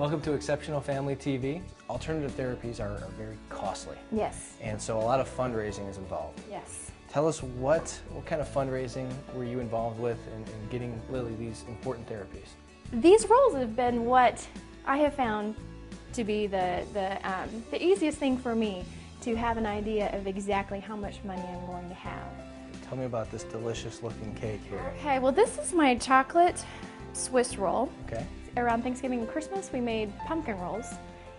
Welcome to Exceptional Family TV. Alternative therapies are very costly. Yes. And so a lot of fundraising is involved. Yes. Tell us what kind of fundraising were you involved with in getting Lily these important therapies? These roles have been what I have found to be the easiest thing for me to have an idea of exactly how much money I'm going to have. Tell me about this delicious looking cake here. Okay, well this is my chocolate Swiss roll. Okay. Around Thanksgiving and Christmas we made pumpkin rolls.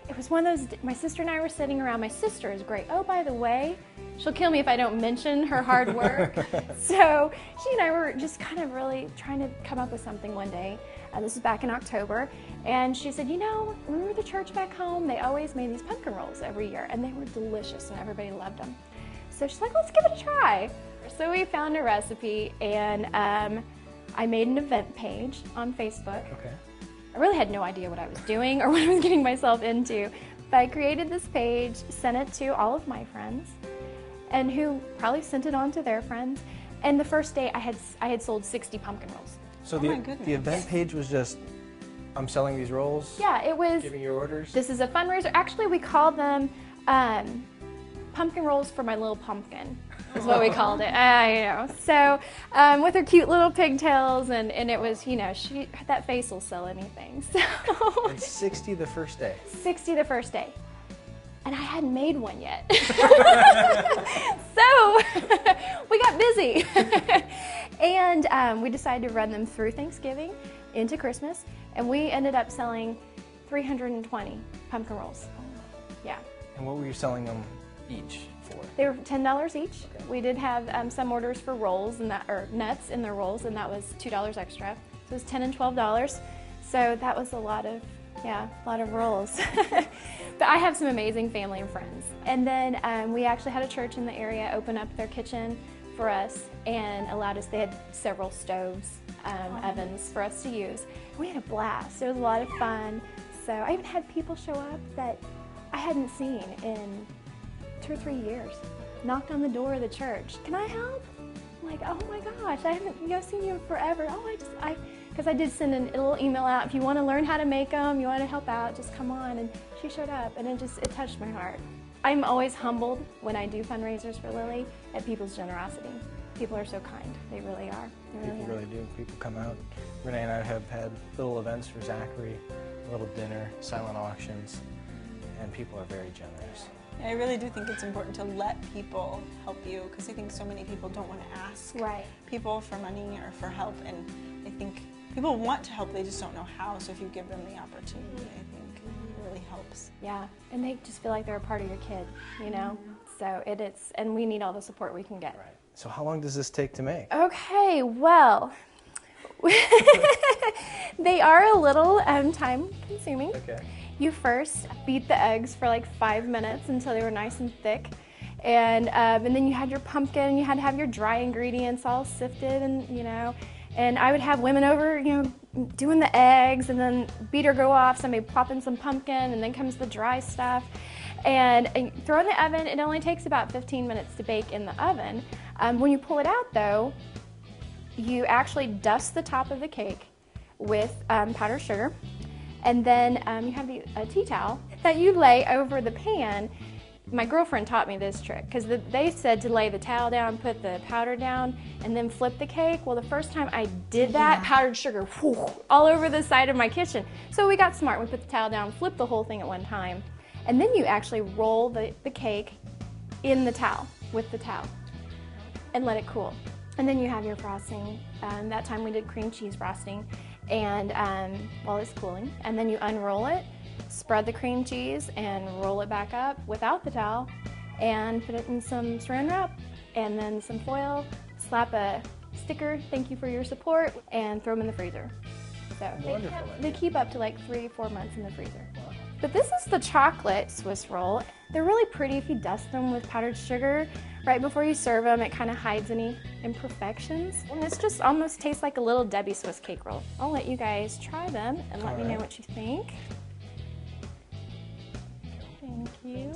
It was one of those, my sister and I were sitting around. My sister is great. Oh, by the way, she'll kill me if I don't mention her hard work. So she and I were just kind of really trying to come up with something one day. This was back in October. And she said, you know, when we were at the church back home, they always made these pumpkin rolls every year. And they were delicious and everybody loved them. So she's like, let's give it a try. So we found a recipe and I made an event page on Facebook. Okay. I really had no idea what I was doing or what I was getting myself into, but I created this page, sent it to all of my friends, and who probably sent it on to their friends. And the first day I had sold 60 pumpkin rolls. So the event page was just, I'm selling these rolls? Yeah, it was. Giving your orders? This is a fundraiser. Actually, we called them pumpkin rolls for my little pumpkin, is what we called it. I know. So with her cute little pigtails, and it was, you know, that face will sell anything. So. And 60 the first day? 60 the first day. And I hadn't made one yet. So we got busy. And we decided to run them through Thanksgiving into Christmas, and we ended up selling 320 pumpkin rolls. Yeah. And what were you selling them each for? They were $10 each. Okay. We did have some orders for rolls and or nuts in their rolls, and that was $2 extra. So it was $10 and $12. So that was a lot of rolls. But I have some amazing family and friends. And then we actually had a church in the area open up their kitchen for us and allowed us, they had several stoves, ovens for us to use. We had a blast. It was a lot of fun. So I even had people show up that I hadn't seen in 2 or 3 years. Knocked on the door of the church. Can I help? I'm like, oh my gosh, I haven't seen you in forever. Oh, because I did send a little email out. If you want to learn how to make them, you want to help out, just come on. And she showed up, and it touched my heart. I'm always humbled when I do fundraisers for Lily at people's generosity. People are so kind. They really are. People really do. People come out. Renee and I have had little events for Zachary, a little dinner, silent auctions, and people are very generous. I really do think it's important to let people help you, because I think so many people don't want to ask people for money or for help, and I think people want to help, they just don't know how, so if you give them the opportunity, I think it really helps. Yeah, and they just feel like they're a part of your kid, you know? So and we need all the support we can get. Right. So how long does this take to make? Okay, well, they are a little time consuming. Okay. You first beat the eggs for like 5 minutes until they were nice and thick. And then you had your pumpkin, you had to have your dry ingredients all sifted, and you know, and I would have women over, you know, doing the eggs, and then beater go off, somebody pop in some pumpkin, and then comes the dry stuff. And throw in the oven. It only takes about 15 minutes to bake in the oven. When you pull it out though, you actually dust the top of the cake with powdered sugar. And then you have a tea towel that you lay over the pan. My girlfriend taught me this trick, because they said to lay the towel down, put the powder down, and then flip the cake. Well, the first time I did that, powdered sugar all over the side of my kitchen. So we got smart. We put the towel down, flipped the whole thing at one time, and then you actually roll the cake in the towel, with the towel, and let it cool. And then you have your frosting. That time we did cream cheese frosting, and while it's cooling, and then you unroll it, spread the cream cheese, and roll it back up without the towel, and put it in some saran wrap, and then some foil, slap a sticker, thank you for your support, and throw them in the freezer. So they keep up to like 3 or 4 months in the freezer. Wow. But this is the chocolate Swiss roll. They're really pretty if you dust them with powdered sugar. Right before you serve them, it kind of hides any imperfections. And this just almost tastes like a little Debbie Swiss cake roll. I'll let you guys try them and let me know what you think. Thank you.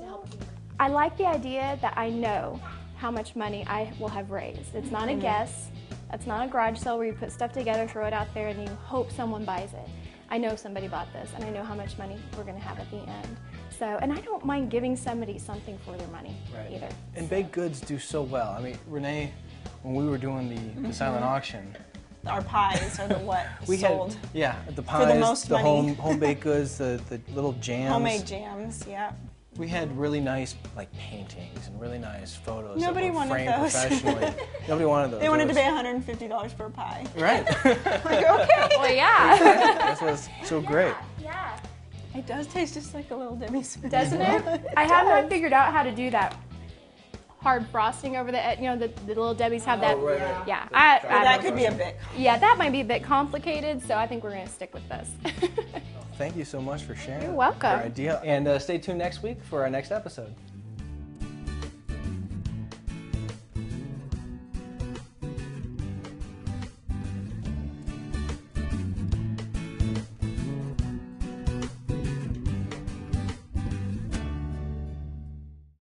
I like the idea that I know how much money I will have raised. It's not a guess. It's not a garage sale where you put stuff together, throw it out there, and you hope someone buys it. I know somebody bought this, and I know how much money we're going to have at the end. So, and I don't mind giving somebody something for their money either. And baked goods do so well. I mean, Renee, when we were doing the silent auction, our pies are what we sold. The pies, for the most money. home baked goods, the little jams. Homemade jams, yeah. We had really nice paintings and really nice photos. Nobody that were wanted framed those. professionally. Nobody wanted those. They wanted to pay $150 for a pie. Right. Like, okay. Well, yeah. That's what's so great. Yeah. It does taste just like a Little Debbie's. Doesn't it? I have not figured out how to do that hard frosting over the, the Little Debbie's have that. Right. Yeah. That could be a bit. Yeah, that might be a bit complicated, so I think we're going to stick with this. Thank you so much for sharing You're welcome. your idea. And stay tuned next week for our next episode.